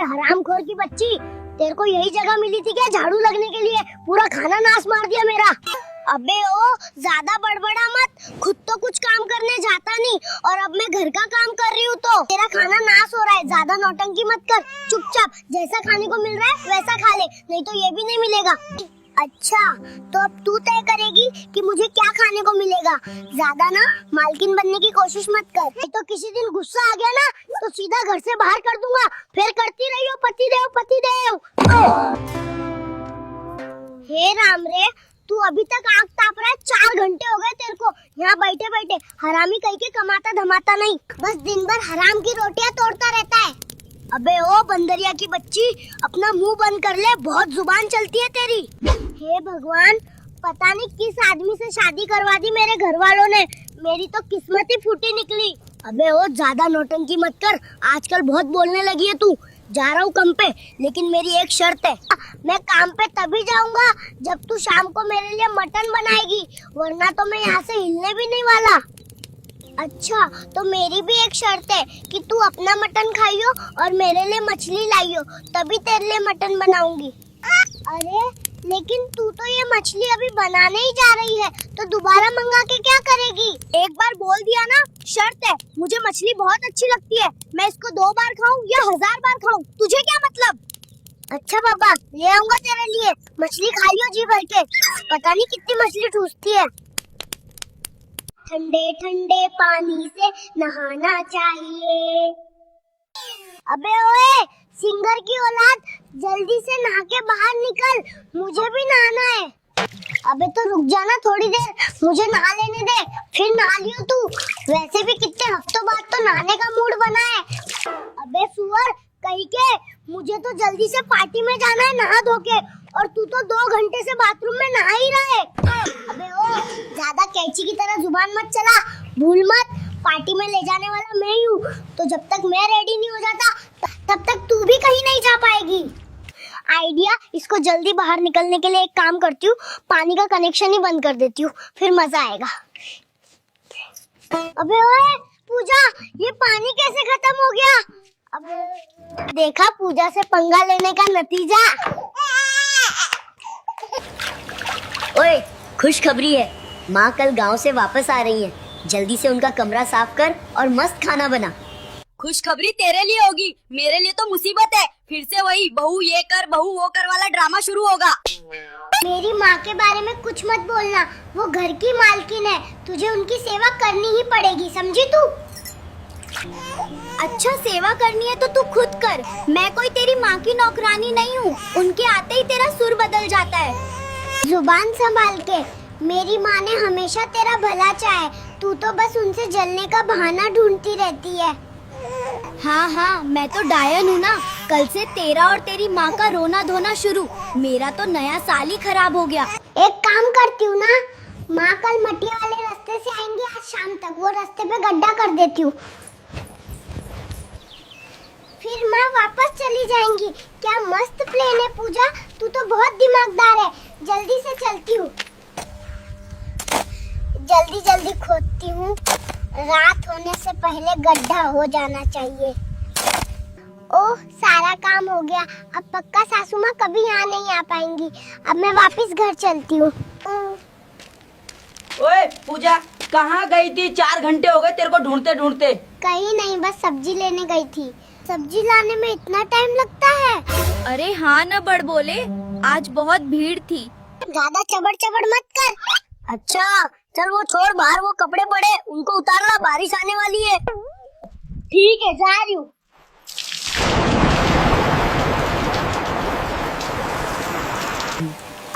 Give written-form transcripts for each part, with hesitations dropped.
हरामखोर की बच्ची, तेरे को यही जगह मिली थी क्या झाड़ू लगने के लिए? पूरा खाना नाश मार दिया मेरा। अबे ओ, ज्यादा बड़बड़ा मत, खुद तो कुछ काम करने जाता नहीं और अब मैं घर का काम कर रही हूँ तो तेरा खाना नाश हो रहा है। ज्यादा नौटंकी मत कर, चुपचाप जैसा खाने को मिल रहा है वैसा खा ले, नहीं तो ये भी नहीं मिलेगा। अच्छा, तो अब तू तय करेगी कि मुझे क्या खाने को मिलेगा। ज्यादा ना मालकिन बनने की कोशिश मत कर, नहीं तो किसी दिन गुस्सा आ गया ना तो सीधा घर से बाहर कर दूंगा। फिर करती रही हो पति देव पति देव। हे राम रे, तू अभी तक आग ताप रहा है, 4 घंटे हो गए तेरे को यहाँ बैठे बैठे। हरामी कहीं के कमाता धमाता नहीं, बस दिन भर हराम की रोटियां तोड़ता रहता है। अबे ओ बंदरिया की बच्ची, अपना मुंह बंद कर ले, बहुत जुबान चलती है तेरी। हे भगवान, पता नहीं किस आदमी से शादी करवा दी मेरे घर वालों ने, मेरी तो किस्मत ही फूटी निकली। अबे ओ, ज्यादा नौटंकी मत कर, आजकल बहुत बोलने लगी है तू। जा रहा हूँ काम पे, लेकिन मेरी एक शर्त है, मैं काम पे तभी जाऊंगा जब तू शाम को मेरे लिए मटन बनाएगी, वरना तो मैं यहाँ से हिलने भी नहीं वाला। अच्छा, तो मेरी भी एक शर्त है कि तू अपना मटन खाइयो और मेरे लिए मछली लाइयो, तभी तेरे लिए मटन बनाऊंगी। अरे लेकिन तू तो ये मछली अभी बनाने ही जा रही है, तो दोबारा मंगा के क्या करेगी? एक बार बोल दिया ना, शर्त है, मुझे मछली बहुत अच्छी लगती है, मैं इसको 2 बार खाऊं या 1000 बार खाऊं, तुझे क्या मतलब? अच्छा बाबा, ले आऊंगा तेरे लिए, मछली खाइयो जी भर के, पता नहीं कितनी मछली ठूसती है। ठंडे ठंडे पानी से नहाना चाहिए। अबे ओए, सिंगर की औलाद, जल्दी से नहा के बाहर निकल, मुझे भी नहाना है। अबे तो रुक जाना थोड़ी देर, मुझे नहा लेने दे, फिर नहा लियो तू। वैसे भी कितने हफ्तों बाद तो नहाने का मूड बना है। अबे सुअर कहीं के, मुझे तो जल्दी से पार्टी में जाना है नहा धो के, और तू तो 2 घंटे से बाथरूम में नहा ही रहा है। अबे ओ, ज्यादा कैंची की तरह जुबान मत चला, भूल मत, पार्टी में ले जाने वाला मैं ही हूँ, तो जब तक मैं रेडी नहीं हो जाता तब तक तू भी कहीं नहीं जा पाएगी। आइडिया, इसको जल्दी बाहर निकलने के लिए एक काम करती हूँ, पानी का कनेक्शन ही बंद कर देती हूँ, फिर मजा आएगा। अबे ओए पूजा, ये पानी कैसे खत्म हो गया? अब देखा पूजा से पंगा लेने का नतीजा। ओए, खुशखबरी है, माँ कल गांव से वापस आ रही है, जल्दी से उनका कमरा साफ कर और मस्त खाना बना। खुशखबरी तेरे लिए होगी, मेरे लिए तो मुसीबत है, फिर से वही बहू ये कर बहू वो कर वाला ड्रामा शुरू होगा। मेरी माँ के बारे में कुछ मत बोलना, वो घर की मालकिन है, तुझे उनकी सेवा करनी ही पड़ेगी, समझी तू? अच्छा, सेवा करनी है तो तू खुद कर, मैं कोई तेरी माँ की नौकरानी नहीं हूँ, उनके आते ही तेरा सुर बदल जाता है। जुबान संभाल के, मेरी माँ ने हमेशा तेरा भला चाहे, तू तो बस उनसे जलने का बहाना ढूंढती रहती है। हाँ हाँ, मैं तो डायन हूँ ना, कल से तेरा और तेरी माँ का रोना धोना शुरू, मेरा तो नया साल ही खराब हो गया। एक काम करती हूँ ना, माँ कल मटिया वाले रास्ते से आएंगे आज शाम तक, वो रास्ते पे गड्ढा कर देती हूँ, फिर माँ वापस चली जाएंगी। क्या मस्त प्लान है पूजा, तू तो बहुत दिमागदार है। जल्दी से चलती हूँ, जल्दी जल्दी खोदती हूँ, रात होने से पहले गड्ढा हो जाना चाहिए। ओह, सारा काम हो गया, अब पक्का सासू माँ कभी यहाँ नहीं आ पाएंगी। अब मैं वापस घर चलती हूँ। ओए पूजा, कहाँ गई थी? 4 घंटे हो गए तेरे को ढूंढते ढूंढते। कहीं नहीं, बस सब्जी लेने गई थी। सब्जी लाने में इतना टाइम लगता है? अरे हाँ न बड़ बोले, आज बहुत भीड़ थी। ज्यादा चबड़ चबड़ मत कर। अच्छा चल वो छोड़, बाहर वो कपड़े पड़े उनको उतारना, बारिश आने वाली है। ठीक है, जा रही हूँ।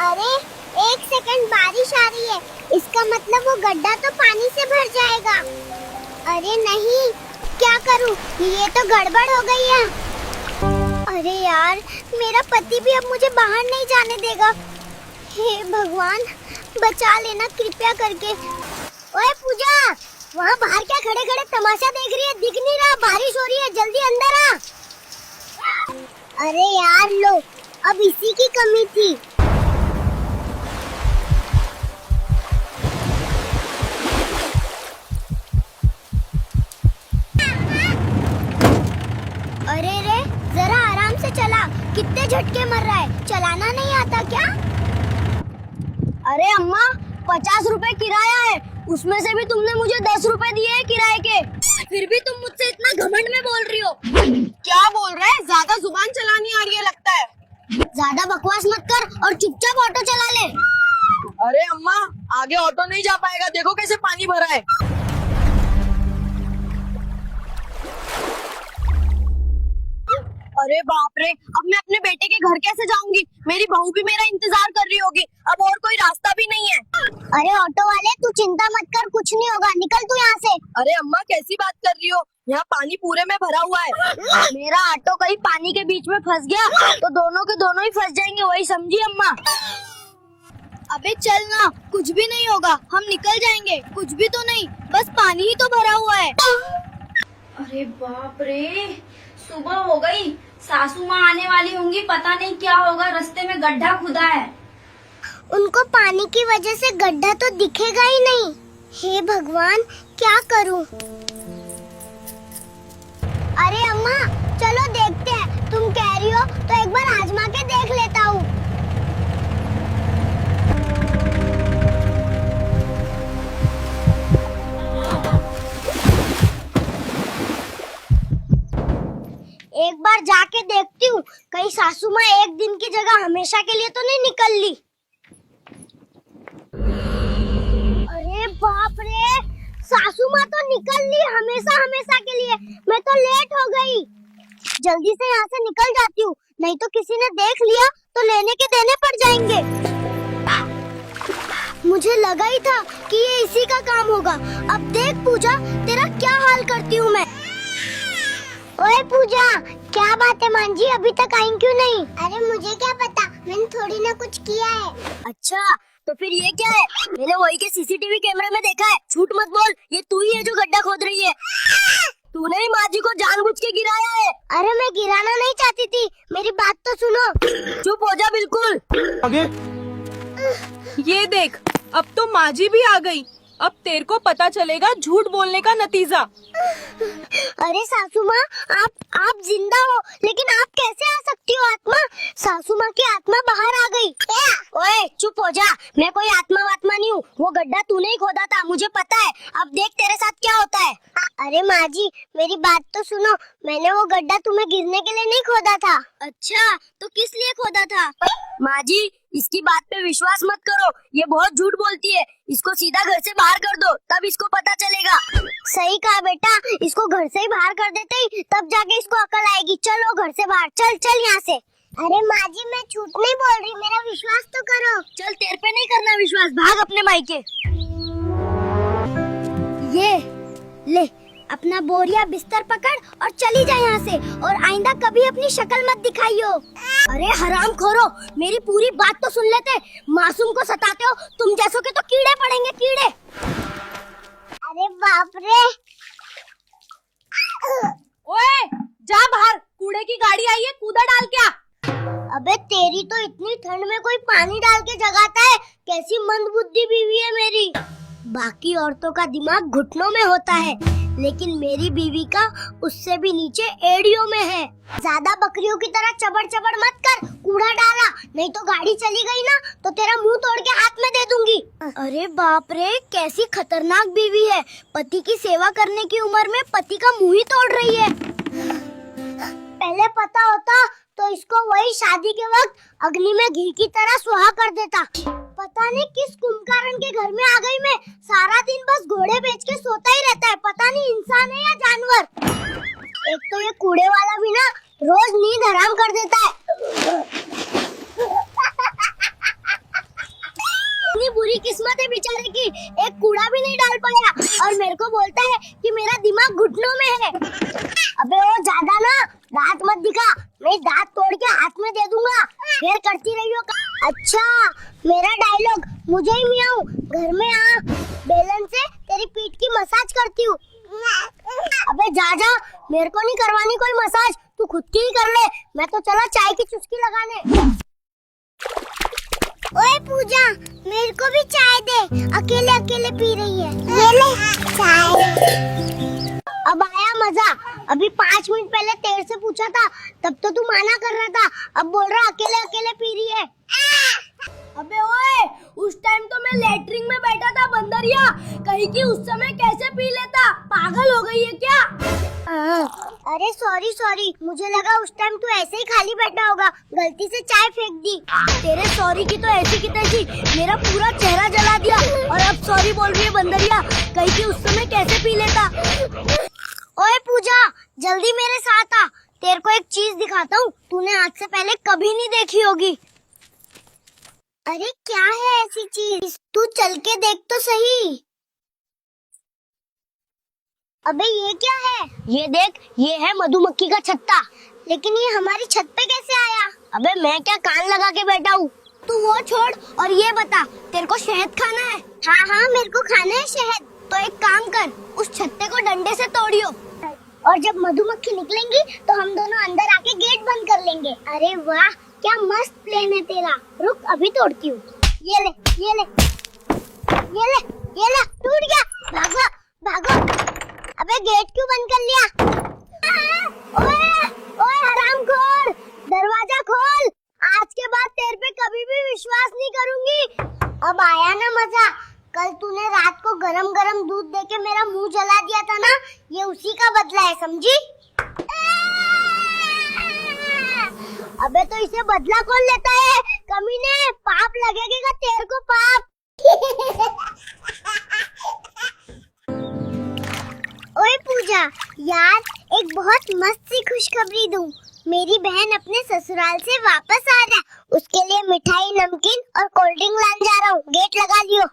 अरे 1 सेकंड, बारिश आ रही है, इसका मतलब वो गड्ढा तो पानी से भर जाएगा। अरे नहीं, क्या करूँ, ये तो गड़बड़ हो गई है। अरे यार, मेरा पति भी अब मुझे बाहर नहीं जाने देगा। हे भगवान, बचा लेना कृपया करके। ओए पूजा, वहाँ बाहर क्या खड़े खड़े तमाशा देख रही है? दिख नहीं रहा, बारिश हो रही है, जल्दी अंदर आ। अरे यार लो, अब इसी की कमी थी। अरे रे, जरा आराम से से चला, कितने झटके मर रहा है, चलाना नहीं आता क्या? अरे अम्मा 50 रुपए किराया है, उसमें से भी तुमने मुझे 10 रुपए दिए हैं किराए के, फिर भी तुम मुझसे इतना घमंड में बोल रही हो। क्या बोल रहा है? ज्यादा जुबान चलानी आ रही है लगता है। ज्यादा बकवास मत कर और चुपचाप ऑटो चला ले। अरे अम्मा आगे ऑटो नहीं जा पाएगा, देखो कैसे पानी भरा है। अरे बाप रे, अब मैं अपने बेटे के घर कैसे जाऊंगी? मेरी बहू भी मेरा इंतजार कर रही होगी, अब और कोई रास्ता भी नहीं है। अरे ऑटो वाले तू चिंता मत कर, कुछ नहीं होगा, निकल तू यहाँ से। अरे अम्मा कैसी बात कर रही हो, यहाँ पानी पूरे में भरा हुआ है। मेरा ऑटो कहीं पानी के बीच में फंस गया तो दोनों के दोनों ही फंस जाएंगे, वही समझी अम्मा। अबे चल ना, कुछ भी नहीं होगा, हम निकल जाएंगे, कुछ भी तो नहीं, बस पानी ही तो भरा हुआ है। अरे बाप रे, सुबह हो गई, सासू माँ आने वाली होंगी, पता नहीं क्या होगा, रास्ते में गड्ढा खुदा है। उनको पानी की वजह से गड्ढा तो दिखेगा ही नहीं। हे भगवान, क्या करूं? अरे अम्मा चलो देखते हैं, तुम कह रही हो तो एक बार आजमा के देख लेता हूँ। एक बार जाके देखती हूँ, कहीं सासू माँ एक दिन की जगह हमेशा के लिए तो नहीं निकल ली। अरे बाप रे, सासू माँ तो निकल ली हमेशा हमेशा के लिए। मैं तो लेट हो गई, जल्दी से यहाँ से निकल जाती हूँ, नहीं तो किसी ने देख लिया तो लेने के देने पड़ जाएंगे। मुझे लगा ही था कि ये इसी का काम होगा। अब देख पूजा, तेरा क्या हाल करती हूँ मैं। ओए पूजा, क्या बात है मान जी, अभी तक आई क्यों नहीं? अरे मुझे क्या पता, मैंने थोड़ी ना कुछ किया है। अच्छा तो फिर ये क्या है? मैंने वही के सीसीटीवी कैमरे में देखा है, झूठ मत बोल, ये तू ही है जो गड्ढा खोद रही है। तूने ही माँ जी को जानबूझ के गिराया है। अरे मैं गिराना नहीं चाहती थी, मेरी बात तो सुनो। चुप हो जा बिल्कुल। आगे ये देख, अब तो माँ जी भी आ गई, अब तेरे को पता चलेगा झूठ बोलने का नतीजा। अरे सासू माँ, आप जिंदा हो, लेकिन आप कैसे आ सकती हो? आत्मा, सासू माँ की आत्मा बाहर आ गई। ओए चुप हो जा, मैं कोई आत्मा वात्मा नहीं हूँ, वो गड्ढा तूने ही खोदा था, मुझे पता है। अब देख तेरे साथ क्या होता है। अरे माँ जी मेरी बात तो सुनो, मैंने वो गड्ढा तुम्हें गिरने के लिए नहीं खोदा था। अच्छा तो किस लिए खोदा था? माँ जी इसकी बात पे विश्वास मत करो, ये बहुत झूठ बोलती है, इसको सीधा घर से बाहर कर दो, तब इसको पता चलेगा। सही कहा बेटा, इसको घर से ही बाहर कर देते ही तब जाके इसको अकल आएगी। चलो घर से बाहर, चल चल यहाँ से। अरे माँ जी मैं झूठ नहीं बोल रही, मेरा विश्वास तो करो। चल तेरे पे नहीं करना विश्वास, भाग अपने मायके। ये ले अपना बोरिया बिस्तर पकड़ और चली जा यहाँ से, और आइंदा कभी अपनी शक्ल मत दिखाइयो। अरे हराम खोरो, मेरी पूरी बात तो सुन लेते, मासूम को सताते हो, तुम जैसों के तो कीड़े पड़ेंगे कीड़े। अरे बाप रे। ओए जा बाहर, कूड़े की गाड़ी आई है, कूड़ा डाल क्या? अबे तेरी तो इतनी ठंड में कोई पानी डाल के जगाता है, कैसी मंदबुद्धि बीवी है मेरी। बाकी औरतों का दिमाग घुटनों में होता है, लेकिन मेरी बीवी का उससे भी नीचे एड़ियों में है। ज्यादा बकरियों की तरह चबड़ चबड़ मत कर, कूड़ा डाला, नहीं तो गाड़ी चली गई ना तो तेरा मुंह तोड़ के हाथ में दे दूंगी। अरे बाप रे, कैसी खतरनाक बीवी है, पति की सेवा करने की उम्र में पति का मुंह ही तोड़ रही है। पहले पता होता तो इसको वही शादी के वक्त अग्नि में घी की तरह सुहा कर देता। पता नहीं किस कुंभकर्ण के घर में आ गई मैं, सारा दिन बस घोड़े बेच के सोता ही रहता है, पता नहीं इंसान है या जानवर। एक तो ये कूड़े वाला भी ना रोज नींद हराम कर देता है। इतनी बुरी किस्मत है बेचारे की, एक कूड़ा भी नहीं डाल पाया और मेरे को बोलता है कि मेरा दिमाग घुटनों में है। अबे वो ज्यादा ना दांत मत दिखा, मैं दांत तोड़ के हाथ में दे दूंगा, फिर करती रही हो। अच्छा मेरा डायलॉग, मुझे ही मियाऊं, घर में आ, बेलन से तेरी पीठ की मसाज करती हूँ। अबे जा जा, मेरे को नहीं करवानी कोई मसाज, तू खुद की ही कर ले, मैं तो चला चाय की चुस्की लगाने। ओए पूजा, मेरे को भी चाय दे, अकेले अकेले पी रही है। ये ले चाय। अब आया मजा। अभी 5 मिनट पहले तेरे से पूछा था, तब तो तू माना कर रहा था, अब बोल रहा अकेले अकेले पी रही है। अबे ओए, उस टाइम तो मैं लेटरिन में बैठा था बंदरिया, कहीं की उस समय कैसे पी लेता? पागल हो गई है क्या? अरे सॉरी, मुझे लगा उस टाइम तू ऐसे ही खाली बैठा होगा, गलती से चाय फेंक दी। तेरे सॉरी की तो ऐसी की तैसी मेरा पूरा चेहरा जला दिया, और अब सॉरी बोल रही है बंदरिया, कहीं की उस समय कैसे पी लेता? ओए पूजा, जल्दी मेरे साथ आ, तेरे को एक चीज दिखाता हूँ, तूने आज से पहले कभी नहीं देखी होगी। अरे क्या है ऐसी चीज, तू चल के देख तो सही। अबे ये क्या है? ये देख, ये है मधुमक्खी का छत्ता। लेकिन ये हमारी छत पे कैसे आया? अबे मैं क्या कान लगा के बैठा हूँ? तू वो छोड़ और ये बता, तेरे को शहद खाना है? हाँ, मेरे को खाना है शहद। तो एक काम कर, उस छत्ते को डंडे से तोड़ियो, और जब मधुमक्खी निकलेंगी तो हम दोनों अंदर आके गेट बंद कर लेंगे। अरे वाह, क्या मस्त प्लान है तेरा। रुक, अभी तोड़ती हूँ। ये ले, टूट गया। भागो। अबे गेट क्यों बंद कर लिया? ओए हरामखोर, दरवाजा खोल। आज के बाद तेरे पे कभी भी विश्वास नहीं करूंगी। अब आया ना मजा। कल तूने रात को गरम गरम दूध देके मेरा मुंह जला दिया था ना, ये उसी का बदला है, समझी? अबे तो इसे बदला कौन लेता है? कमीने, पाप लगेगा तेरे को, पाप। ओए पूजा, यार एक बहुत मस्त सी खुशखबरी दूं। मेरी बहन अपने ससुराल से वापस आ रहा है, उसके लिए मिठाई, नमकीन और कोल्ड ड्रिंक लाने जा रहा हूँ, गेट लगा लियो।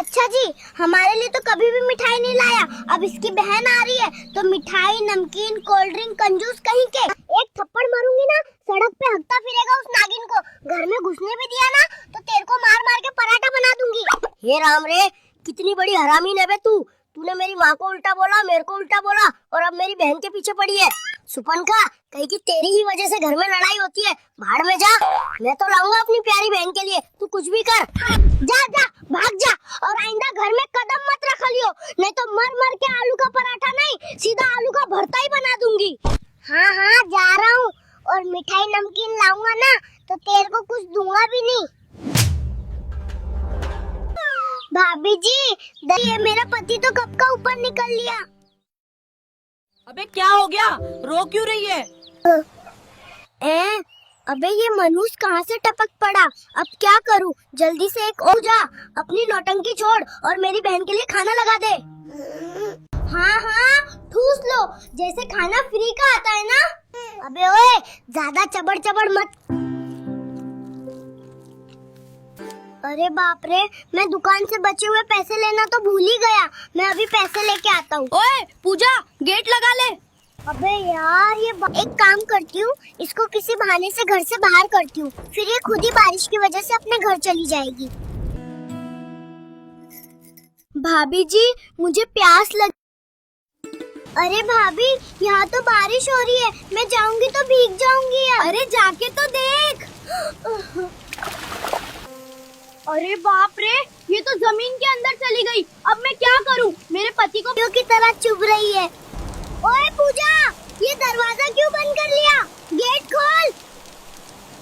अच्छा जी, हमारे लिए तो कभी भी मिठाई नहीं लाया, अब इसकी बहन आ रही है तो मिठाई, नमकीन, कोल्ड ड्रिंक, कंजूस कहीं के। एक थप्पड़ मारूंगी ना, सड़क पे हकता फिरेगा उस नागिन को। घर में घुसने भी दिया ना तो तेरे को मार मार के पराठा बना दूंगी। हे राम रे, कितनी बड़ी हरामी है बे तू। तूने मेरी माँ को उल्टा बोला, मेरे को उल्टा बोला, और अब मेरी बहन के पीछे पड़ी है। सुपनका, कहीं की तेरी ही वजह से घर में लड़ाई होती है। भाड़ में जा, मैं तो लाऊंगा अपनी प्यारी बहन के लिए, तू कुछ भी कर। जा, भाग जा, और आइंदा घर में कदम मत रख लियो, नहीं तो मर के आलू का पराठा नहीं, सीधा आलू का भरता ही बना दूंगी। हाँ, जा रहा हूँ, और मिठाई नमकीन लाऊंगा ना तो तेरे को कुछ दूंगा भी नहीं। भाभी जी, ये मेरा पति तो कब का ऊपर निकल लिया। अबे क्या हो गया, रो क्यों रही है? अबे ये मनूस कहाँ से टपक पड़ा, अब क्या करूँ? जल्दी से एक और जा, अपनी नौटंकी छोड़ और मेरी बहन के लिए खाना लगा दे। हाँ, ठूस लो, जैसे खाना फ्री का आता है ना। अबे ओए, ज्यादा चबड़ मत। अरे बाप रे, मैं दुकान से बचे हुए पैसे लेना तो भूल ही गया। मैं अभी पैसे लेके आता हूँ। ओए पूजा, गेट लगा ले। अबे यार, एक काम करती हूँ, इसको किसी बहाने से घर से बाहर करती हूँ, फिर ये खुद ही बारिश की वजह से अपने घर चली जाएगी। भाभी जी, मुझे प्यास लग। अरे भाभी, यहाँ तो बारिश हो रही है, मैं जाऊंगी तो भीग जाऊंगी यार। अरे जाके तो देख। अरे बाप रे, ये तो जमीन के अंदर चली गई, अब मैं क्या करूं? मेरे पति को की तरह चुभ रही है। ओए पूजा, ये दरवाजा क्यों बंद कर लिया? गेट खोल।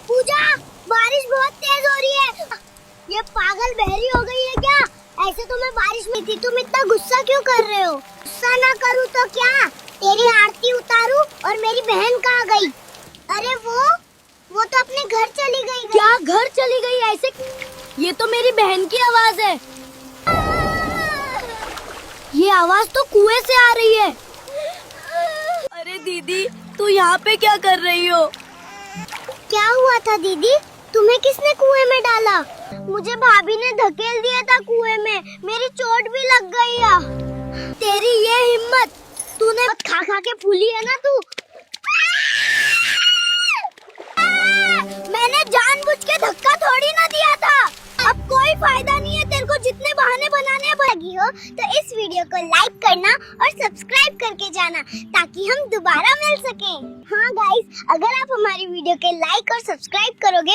पूजा, बारिश बहुत तेज हो रही है। ये पागल बहरी हो गई है क्या? ऐसे तो मैं बारिश में थी, तुम इतना गुस्सा क्यों कर रहे हो? गुस्सा ना करूँ तो क्या, तेरी आरती उतारूं और मेरी बहन कहाँ गई? अरे वो तो अपने घर चली गई। क्या घर चली गई? ऐसे ये तो मेरी बहन की आवाज है। ये आवाज तो कुएं से आ रही है। अरे दीदी, तू यहाँ पे क्या कर रही हो? क्या हुआ था दीदी? तुम्हें किसने कुएं में डाला? मुझे भाभी ने धकेल दिया था कुएं में, मेरी चोट भी लग गई है। तेरी ये हिम्मत, तूने खा के फूली है ना तू। मैंने जानबूझ के धक्का थोड़ी ना दिया था। अब कोई फायदा नहीं है, तेरे को जितने बहाने बनाने लगी हो तो इस वीडियो को लाइक करना और सब्सक्राइब करके जाना ताकि हम दोबारा मिल सकें। हाँ गाइस, अगर आप हमारी वीडियो के लाइक और सब्सक्राइब करोगे